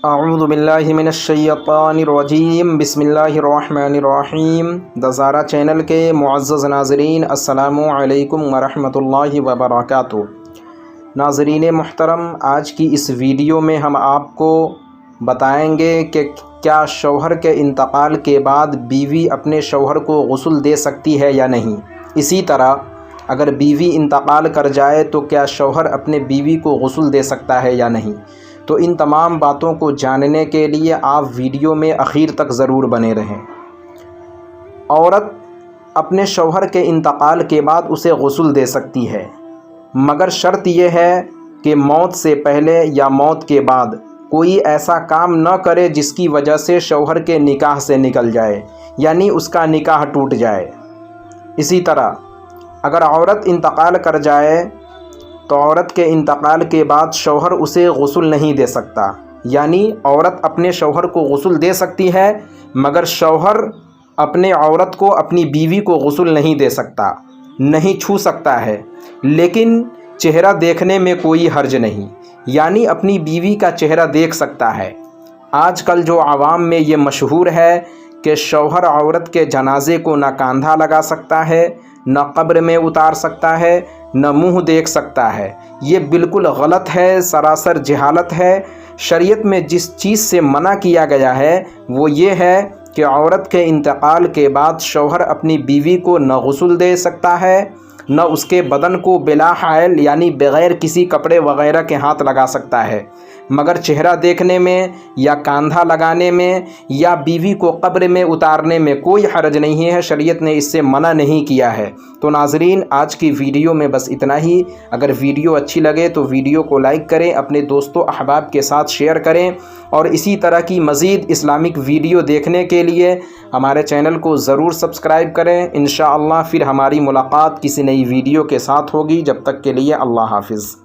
اعوذ باللہ من الشیطان الرجیم بسم اللہ الرحمن الرحیم دزارہ چینل کے معزز ناظرین السلام علیکم ورحمۃ اللہ وبرکاتہ۔ ناظرین محترم، آج کی اس ویڈیو میں ہم آپ کو بتائیں گے کہ کیا شوہر کے انتقال کے بعد بیوی اپنے شوہر کو غسل دے سکتی ہے یا نہیں۔ اسی طرح اگر بیوی انتقال کر جائے تو کیا شوہر اپنے بیوی کو غسل دے سکتا ہے یا نہیں۔ تو ان تمام باتوں کو جاننے کے لیے آپ ویڈیو میں آخر تک ضرور بنے رہیں۔ عورت اپنے شوہر کے انتقال کے بعد اسے غسل دے سکتی ہے، مگر شرط یہ ہے کہ موت سے پہلے یا موت کے بعد کوئی ایسا کام نہ کرے جس کی وجہ سے شوہر کے نکاح سے نکل جائے، یعنی اس کا نکاح ٹوٹ جائے۔ اسی طرح اگر عورت انتقال کر جائے تو عورت کے انتقال کے بعد شوہر اسے غسل نہیں دے سکتا، یعنی عورت اپنے شوہر کو غسل دے سکتی ہے مگر شوہر اپنے عورت کو اپنی بیوی کو غسل نہیں دے سکتا، نہیں چھو سکتا ہے، لیکن چہرہ دیکھنے میں کوئی حرج نہیں، یعنی اپنی بیوی کا چہرہ دیکھ سکتا ہے۔ آج کل جو عوام میں یہ مشہور ہے کہ شوہر عورت کے جنازے کو نہ کاندھا لگا سکتا ہے، نہ قبر میں اتار سکتا ہے، نہ منہ دیکھ سکتا ہے، یہ بالکل غلط ہے، سراسر جہالت ہے۔ شریعت میں جس چیز سے منع کیا گیا ہے وہ یہ ہے کہ عورت کے انتقال کے بعد شوہر اپنی بیوی کو نہ غسل دے سکتا ہے، نہ اس کے بدن کو بلا حائل یعنی بغیر کسی کپڑے وغیرہ کے ہاتھ لگا سکتا ہے، مگر چہرہ دیکھنے میں یا کاندھا لگانے میں یا بیوی کو قبر میں اتارنے میں کوئی حرج نہیں ہے، شریعت نے اس سے منع نہیں کیا ہے۔ تو ناظرین، آج کی ویڈیو میں بس اتنا ہی۔ اگر ویڈیو اچھی لگے تو ویڈیو کو لائک کریں، اپنے دوستوں احباب کے ساتھ شیئر کریں، اور اسی طرح کی مزید اسلامک ویڈیو دیکھنے کے لیے ہمارے چینل کو ضرور سبسکرائب کریں۔ انشاءاللہ پھر ہماری ملاقات کسی نئی ویڈیو کے ساتھ ہوگی، جب تک کے لیے اللہ حافظ۔